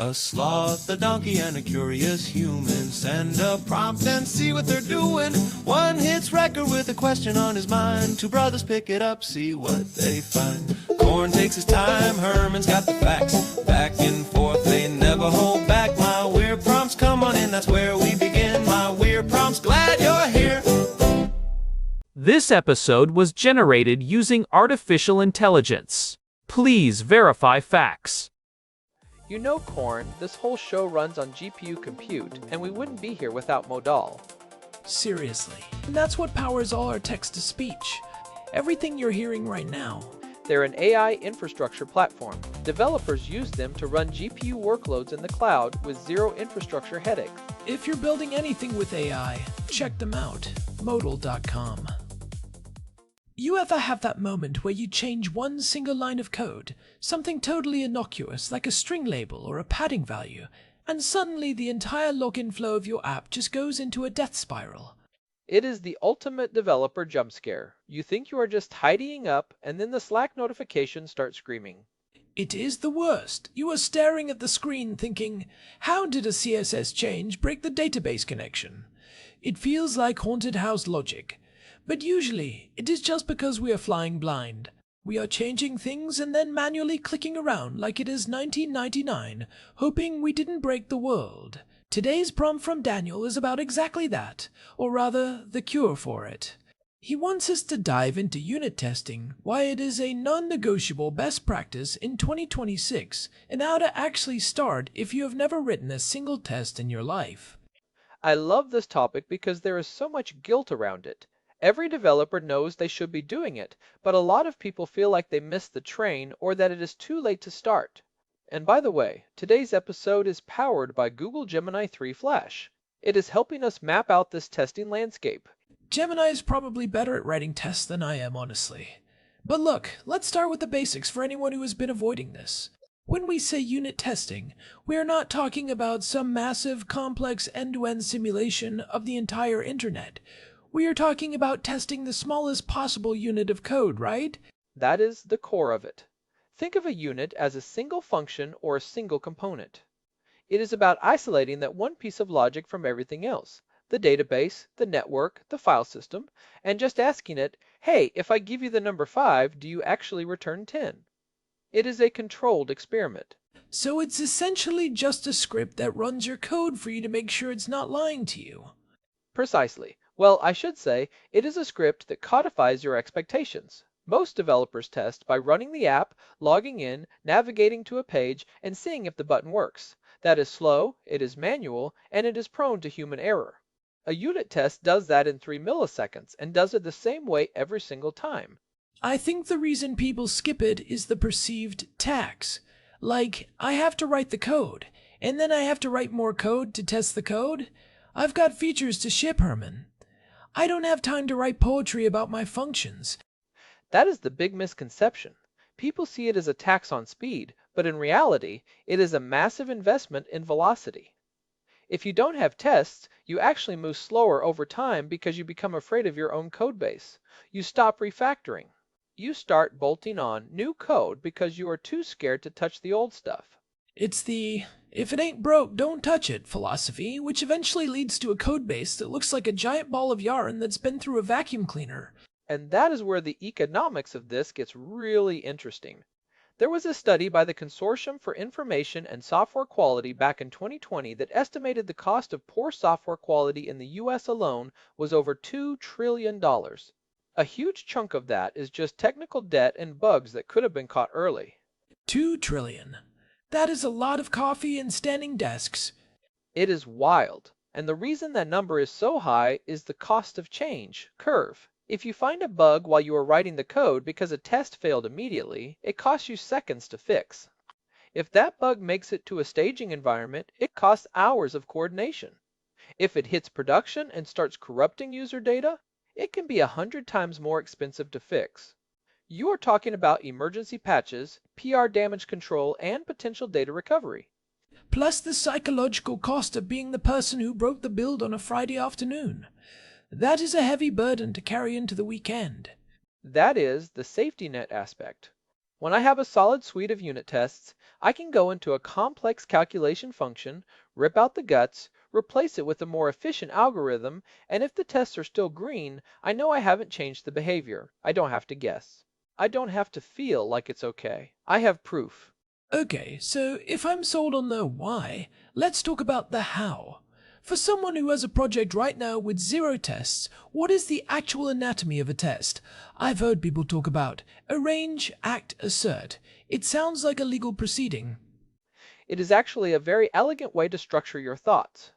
A sloth, a donkey, and a curious human. Send a prompt and see what they're doing. One hits record with a question on his mind. Two brothers pick it up, see what they find. Corn takes his time, Herman's got the facts. Back and forth, they never hold back. My weird prompts, come on in, that's where we begin. My weird prompts, glad you're here. This episode was generated using artificial intelligence. Please verify facts. You know, Corn, this whole show runs on GPU compute, and we wouldn't be here without Modal. Seriously. And that's what powers all our text-to-speech. Everything you're hearing right now. They're an AI infrastructure platform. Developers use them to run GPU workloads in the cloud with zero infrastructure headaches. If you're building anything with AI, check them out. Modal.com. You ever have that moment where you change one single line of code, something totally innocuous like a string label or a padding value, and suddenly the entire login flow of your app just goes into a death spiral? It is the ultimate developer jump scare. You think you are just tidying up, and then the Slack notification starts screaming. It is the worst. You are staring at the screen thinking, how did a CSS change break the database connection? It feels like haunted house logic. But usually, it is just because we are flying blind. We are changing things and then manually clicking around like it is 1999, hoping we didn't break the world. Today's prompt from Daniel is about exactly that, or rather, the cure for it. He wants us to dive into unit testing, why it is a non-negotiable best practice in 2026, and how to actually start if you have never written a single test in your life. I love this topic because there is so much guilt around it. Every developer knows they should be doing it, but a lot of people feel like they missed the train or that it is too late to start. And by the way, today's episode is powered by Google Gemini 3 Flash. It is helping us map out this testing landscape. Gemini is probably better at writing tests than I am, honestly. But look, let's start with the basics for anyone who has been avoiding this. When we say unit testing, we are not talking about some massive, complex end-to-end simulation of the entire internet. We are talking about testing the smallest possible unit of code, right? That is the core of it. Think of a unit as a single function or a single component. It is about isolating that one piece of logic from everything else, the database, the network, the file system, and just asking it, hey, if I give you the number 5, do you actually return 10? It is a controlled experiment. So it's essentially just a script that runs your code for you to make sure it's not lying to you. Precisely. Well, I should say, it is a script that codifies your expectations. Most developers test by running the app, logging in, navigating to a page, and seeing if the button works. That is slow, it is manual, and it is prone to human error. A unit test does that in 3 milliseconds and does it the same way every single time. I think the reason people skip it is the perceived tax. Like, I have to write the code, and then I have to write more code to test the code. I've got features to ship, Herman. I don't have time to write poetry about my functions. That is the big misconception. People see it as a tax on speed, but in reality, it is a massive investment in velocity. If you don't have tests, you actually move slower over time because you become afraid of your own code base. You stop refactoring. You start bolting on new code because you are too scared to touch the old stuff. It's the if it ain't broke, don't touch it philosophy, which eventually leads to a codebase that looks like a giant ball of yarn that's been through a vacuum cleaner. And that is where the economics of this gets really interesting. There was a study by the Consortium for Information and Software Quality back in 2020 that estimated the cost of poor software quality in the US alone was over $2 trillion. A huge chunk of that is just technical debt and bugs that could have been caught early. 2 trillion. That is a lot of coffee and standing desks. It is wild. And the reason that number is so high is the cost of change curve. If you find a bug while you are writing the code because a test failed immediately, it costs you seconds to fix. If that bug makes it to a staging environment, it costs hours of coordination. If it hits production and starts corrupting user data, it can be 100 times more expensive to fix. You are talking about emergency patches, PR damage control, and potential data recovery. Plus the psychological cost of being the person who broke the build on a Friday afternoon. That is a heavy burden to carry into the weekend. That is the safety net aspect. When I have a solid suite of unit tests, I can go into a complex calculation function, rip out the guts, replace it with a more efficient algorithm, and if the tests are still green, I know I haven't changed the behavior. I don't have to guess. I don't have to feel like it's okay. I have proof. Okay, so if I'm sold on the why, let's talk about the how. For someone who has a project right now with 0 tests, what is the actual anatomy of a test? I've heard people talk about arrange, act, assert. It sounds like a legal proceeding. It is actually a very elegant way to structure your thoughts.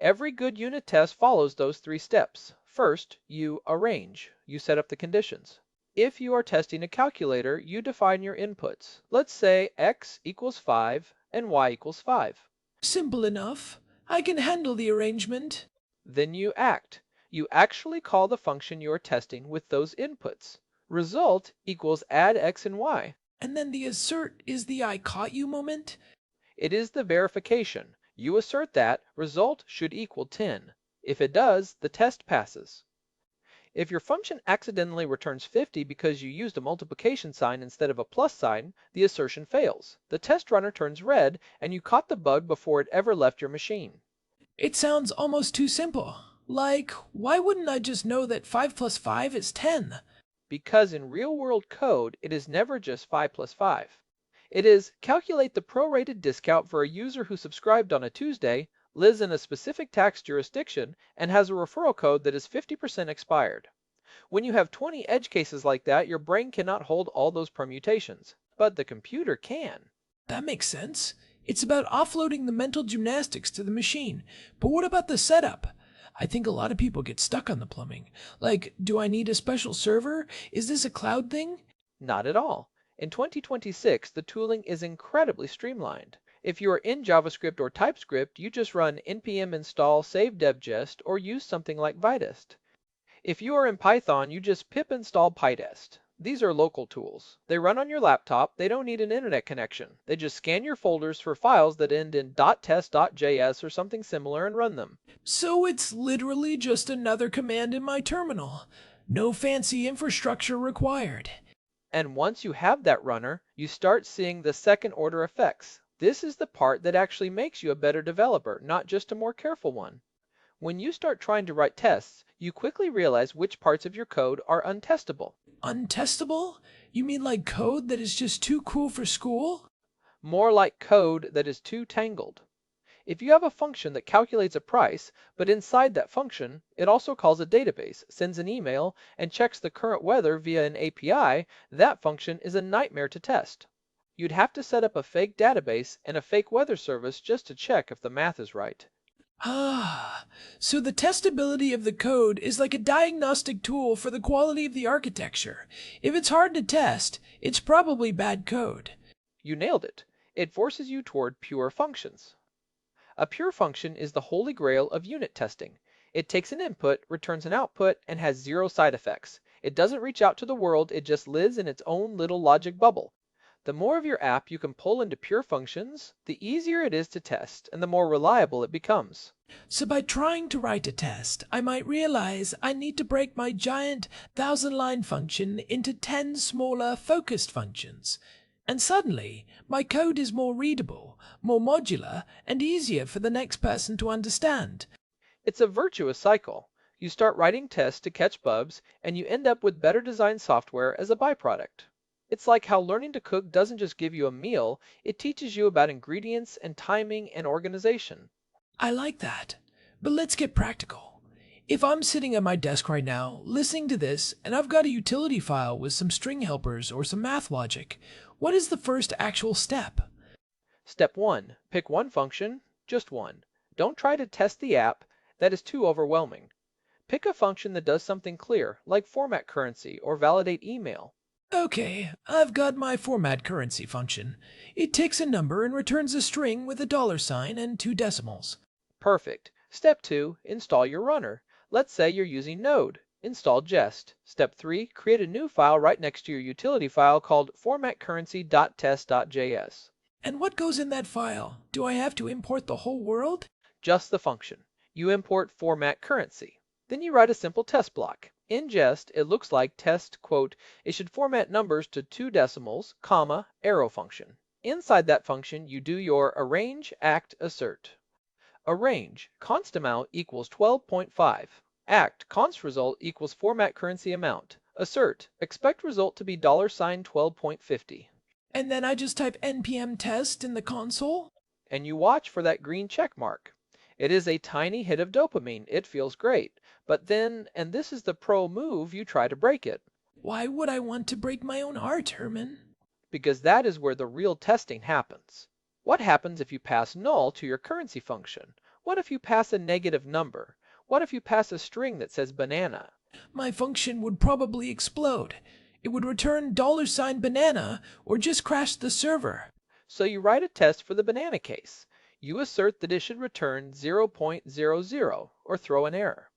Every good unit test follows those 3 steps. First, you arrange. You set up the conditions. If you are testing a calculator, you define your inputs. Let's say x equals 5 and y equals 5. Simple enough. I can handle the arrangement. Then you act. You actually call the function you are testing with those inputs. Result equals add x and y. And then the assert is the I caught you moment. It is the verification. You assert that result should equal 10. If it does, the test passes. If your function accidentally returns 50 because you used a multiplication sign instead of a plus sign, the assertion fails. The test runner turns red, and you caught the bug before it ever left your machine. It sounds almost too simple. Like, why wouldn't I just know that 5 plus 5 is 10? Because in real-world code, it is never just 5 plus 5. It is calculate the prorated discount for a user who subscribed on a Tuesday, lives in a specific tax jurisdiction, and has a referral code that is 50% expired. When you have 20 edge cases like that, your brain cannot hold all those permutations, but the computer can. That makes sense. It's about offloading the mental gymnastics to the machine. But what about the setup? I think a lot of people get stuck on the plumbing. Like, do I need a special server? Is this a cloud thing? Not at all. In 2026, the tooling is incredibly streamlined. If you are in JavaScript or TypeScript, you just run npm install save devgest or use something like Vitest. If you are in Python, you just pip install pytest. These are local tools. They run on your laptop. They don't need an internet connection. They just scan your folders for files that end in .test.js or something similar and run them. So it's literally just another command in my terminal. No fancy infrastructure required. And once you have that runner, you start seeing the second order effects. This is the part that actually makes you a better developer, not just a more careful one. When you start trying to write tests, you quickly realize which parts of your code are untestable. Untestable? You mean like code that is just too cool for school? More like code that is too tangled. If you have a function that calculates a price, but inside that function, it also calls a database, sends an email, and checks the current weather via an API, that function is a nightmare to test. You'd have to set up a fake database and a fake weather service just to check if the math is right. Ah, so the testability of the code is like a diagnostic tool for the quality of the architecture. If it's hard to test, it's probably bad code. You nailed it. It forces you toward pure functions. A pure function is the holy grail of unit testing. It takes an input, returns an output, and has 0 side effects. It doesn't reach out to the world, it just lives in its own little logic bubble. The more of your app you can pull into pure functions, the easier it is to test, and the more reliable it becomes. So by trying to write a test, I might realize I need to break my giant 1,000-line function into 10 smaller focused functions. And suddenly, my code is more readable, more modular, and easier for the next person to understand. It's a virtuous cycle. You start writing tests to catch bugs, and you end up with better designed software as a byproduct. It's like how learning to cook doesn't just give you a meal, it teaches you about ingredients and timing and organization. I like that. But let's get practical. If I'm sitting at my desk right now, listening to this, and I've got a utility file with some string helpers or some math logic, what is the first actual step? Step 1. Pick one function, just one. Don't try to test the app, that is too overwhelming. Pick a function that does something clear, like format currency or validate email. Okay, I've got my format currency function. It takes a number and returns a string with a $sign and 2 decimals. Perfect. Step 2. Install your runner. Let's say you're using Node. Install Jest. Step 3. Create a new file right next to your utility file called formatcurrency.test.js. And what goes in that file? Do I have to import the whole world? Just the function. You import format currency. Then you write a simple test block. In jest, it looks like test, quote, it should format numbers to 2 decimals, comma, arrow function. Inside that function, you do your arrange, act, assert. Arrange, const amount equals 12.5. Act, const result equals format currency amount. Assert, expect result to be $12.50. And then I just type npm test in the console? And you watch for that green check mark. It is a tiny hit of dopamine. It feels great. But then, and this is the pro move, you try to break it. Why would I want to break my own heart, Herman? Because that is where the real testing happens. What happens if you pass null to your currency function? What if you pass a negative number? What if you pass a string that says banana? My function would probably explode. It would return $banana or just crash the server. So you write a test for the banana case. You assert that it should return 0.00 or throw an error.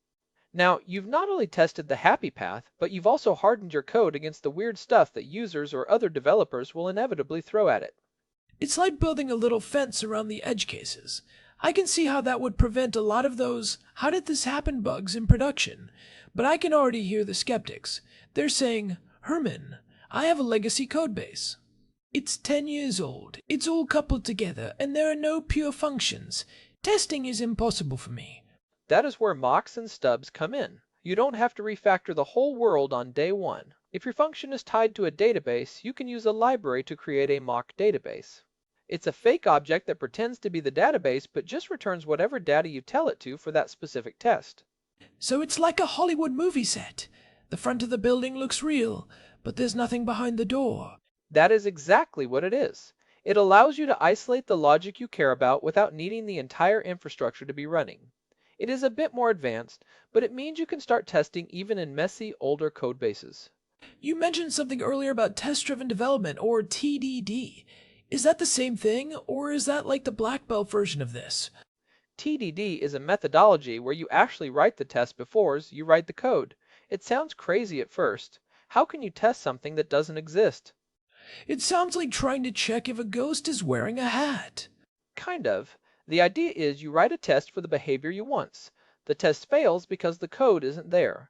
Now, you've not only tested the happy path, but you've also hardened your code against the weird stuff that users or other developers will inevitably throw at it. It's like building a little fence around the edge cases. I can see how that would prevent a lot of those "how did this happen" bugs in production, but I can already hear the skeptics. They're saying, Herman, I have a legacy codebase. It's 10 years old, it's all coupled together, and there are no pure functions. Testing is impossible for me. That is where mocks and stubs come in. You don't have to refactor the whole world on day one. If your function is tied to a database, you can use a library to create a mock database. It's a fake object that pretends to be the database but just returns whatever data you tell it to for that specific test. So it's like a Hollywood movie set. The front of the building looks real, but there's nothing behind the door. That is exactly what it is. It allows you to isolate the logic you care about without needing the entire infrastructure to be running. It is a bit more advanced, but it means you can start testing even in messy, older code bases. You mentioned something earlier about test-driven development, or TDD. Is that the same thing, or is that like the black belt version of this? TDD is a methodology where you actually write the test before you write the code. It sounds crazy at first. How can you test something that doesn't exist? It sounds like trying to check if a ghost is wearing a hat. Kind of. The idea is you write a test for the behavior you want. The test fails because the code isn't there.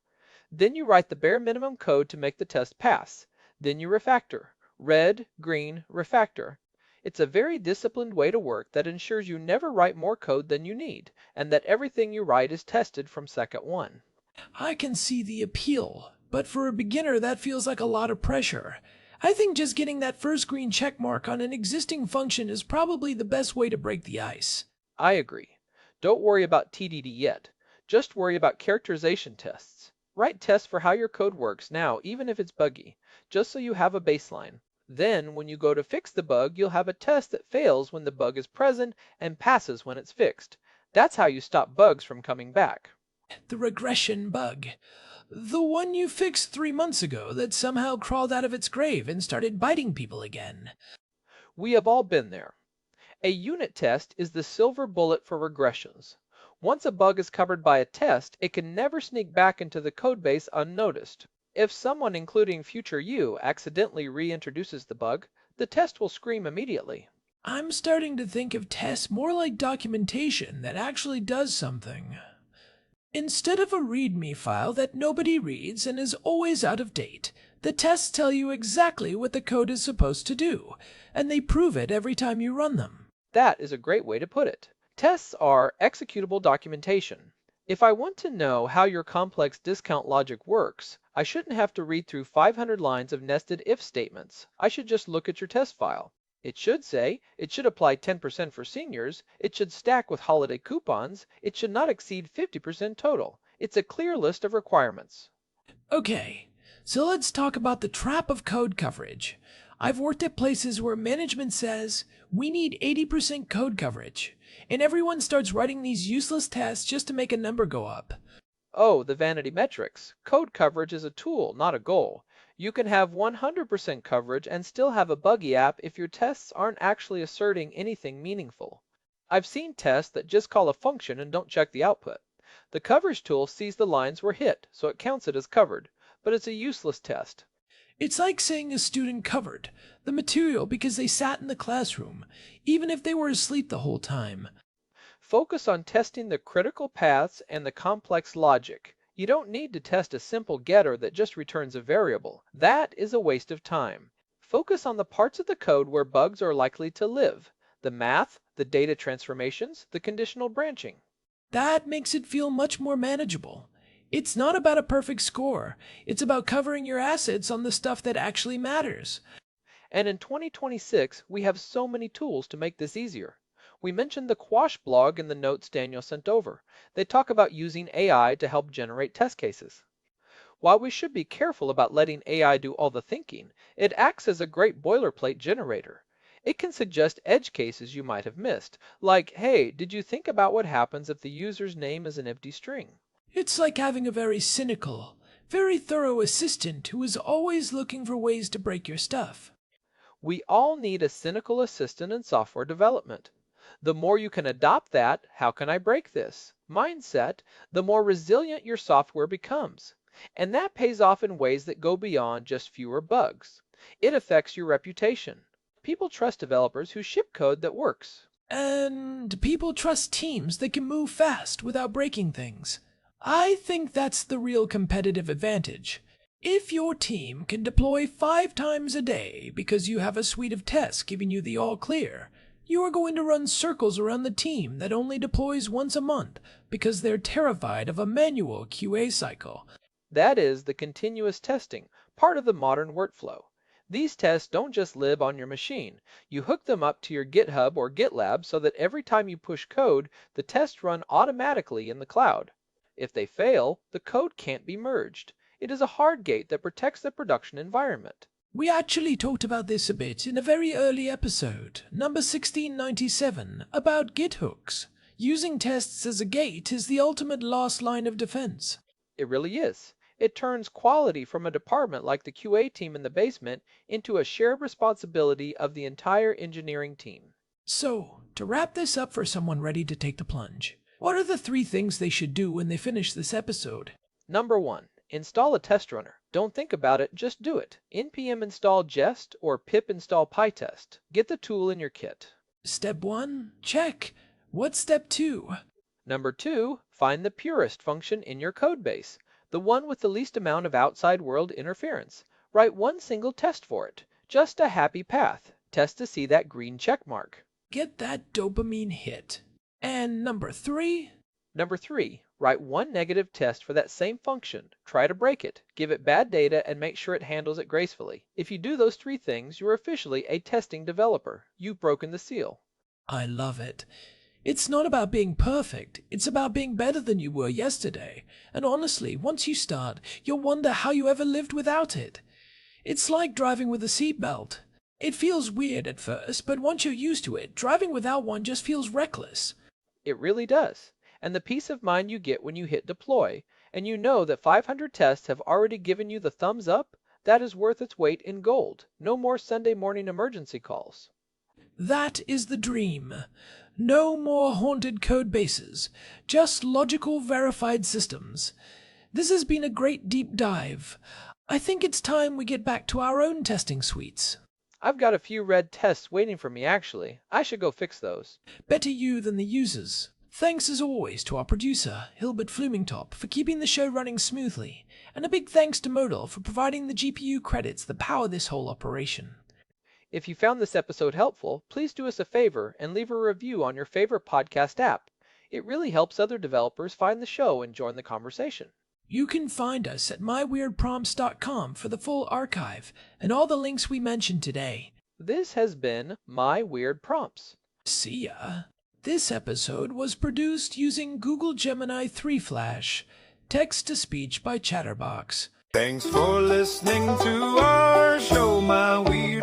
Then you write the bare minimum code to make the test pass. Then you refactor. Red, green, refactor. It's a very disciplined way to work that ensures you never write more code than you need, and that everything you write is tested from second one. I can see the appeal, but for a beginner that feels like a lot of pressure. I think just getting that first green check mark on an existing function is probably the best way to break the ice. I agree. Don't worry about TDD yet. Just worry about characterization tests. Write tests for how your code works now, even if it's buggy, just so you have a baseline. Then, when you go to fix the bug, you'll have a test that fails when the bug is present and passes when it's fixed. That's how you stop bugs from coming back. The regression bug. The one you fixed 3 months ago that somehow crawled out of its grave and started biting people again. We have all been there. A unit test is the silver bullet for regressions. Once a bug is covered by a test, it can never sneak back into the codebase unnoticed. If someone, including future you, accidentally reintroduces the bug, the test will scream immediately. I'm starting to think of tests more like documentation that actually does something. Instead of a README file that nobody reads and is always out of date, the tests tell you exactly what the code is supposed to do, and they prove it every time you run them. That is a great way to put it. Tests are executable documentation. If I want to know how your complex discount logic works, I shouldn't have to read through 500 lines of nested if statements. I should just look at your test file. It should say, it should apply 10% for seniors, it should stack with holiday coupons, it should not exceed 50% total. It's a clear list of requirements. Okay, so let's talk about the trap of code coverage. I've worked at places where management says, we need 80% code coverage, and everyone starts writing these useless tests just to make a number go up. Oh, the vanity metrics. Code coverage is a tool, not a goal. You can have 100% coverage and still have a buggy app if your tests aren't actually asserting anything meaningful. I've seen tests that just call a function and don't check the output. The coverage tool sees the lines were hit, so it counts it as covered, but it's a useless test. It's like saying a student covered the material because they sat in the classroom, even if they were asleep the whole time. Focus on testing the critical paths and the complex logic. You don't need to test a simple getter that just returns a variable. That is a waste of time. Focus on the parts of the code where bugs are likely to live: the math, the data transformations, the conditional branching. That makes it feel much more manageable. It's not about a perfect score. It's about covering your assets on the stuff that actually matters. And in 2026, we have so many tools to make this easier. We mentioned the Quash blog in the notes Daniel sent over. They talk about using AI to help generate test cases. While we should be careful about letting AI do all the thinking, it acts as a great boilerplate generator. It can suggest edge cases you might have missed, like, hey, did you think about what happens if the user's name is an empty string? It's like having a very cynical, very thorough assistant who is always looking for ways to break your stuff. We all need a cynical assistant in software development. The more you can adopt that "how can I break this" mindset, the more resilient your software becomes. And that pays off in ways that go beyond just fewer bugs. It affects your reputation. People trust developers who ship code that works. And people trust teams that can move fast without breaking things. I think that's the real competitive advantage. If your team can deploy 5 times a day because you have a suite of tests giving you the all clear, you are going to run circles around the team that only deploys once a month because they're terrified of a manual QA cycle. That is the continuous testing, part of the modern workflow. These tests don't just live on your machine. You hook them up to your GitHub or GitLab so that every time you push code, the tests run automatically in the cloud. If they fail, the code can't be merged. It is a hard gate that protects the production environment. We actually talked about this a bit in a very early episode, number 1697, about Git hooks. Using tests as a gate is the ultimate last line of defense. It really is. It turns quality from a department like the QA team in the basement into a shared responsibility of the entire engineering team. So, to wrap this up for someone ready to take the plunge, what are the 3 things they should do when they finish this episode? Number 1. Install a test runner. Don't think about it, just do it. npm install jest or pip install pytest. Get the tool in your kit. Step 1? Check. What's step 2? Number 2. Find the purest function in your codebase, the one with the least amount of outside world interference. Write one single test for it. Just a happy path. Test to see that green check mark. Get that dopamine hit. And number 3? Number 3. Write one negative test for that same function. Try to break it, give it bad data, and make sure it handles it gracefully. If you do those 3 things, you're officially a testing developer. You've broken the seal. I love it. It's not about being perfect, it's about being better than you were yesterday. And honestly, once you start, you'll wonder how you ever lived without it. It's like driving with a seatbelt. It feels weird at first, but once you're used to it, driving without one just feels reckless. It really does. And the peace of mind you get when you hit deploy, and you know that 500 tests have already given you the thumbs up, that is worth its weight in gold. No more Sunday morning emergency calls. That is the dream. No more haunted code bases, just logical verified systems. This has been a great deep dive. I think it's time we get back to our own testing suites. I've got a few red tests waiting for me actually. I should go fix those. Better you than the users. Thanks as always to our producer, Hilbert Flumingtop, for keeping the show running smoothly, and a big thanks to Modal for providing the GPU credits that power this whole operation. If you found this episode helpful, please do us a favor and leave a review on your favorite podcast app. It really helps other developers find the show and join the conversation. You can find us at myweirdprompts.com for the full archive and all the links we mentioned today. This has been My Weird Prompts. See ya. This episode was produced using Google Gemini 3 Flash, text-to-speech by Chatterbox. Thanks for listening to our show, My Weird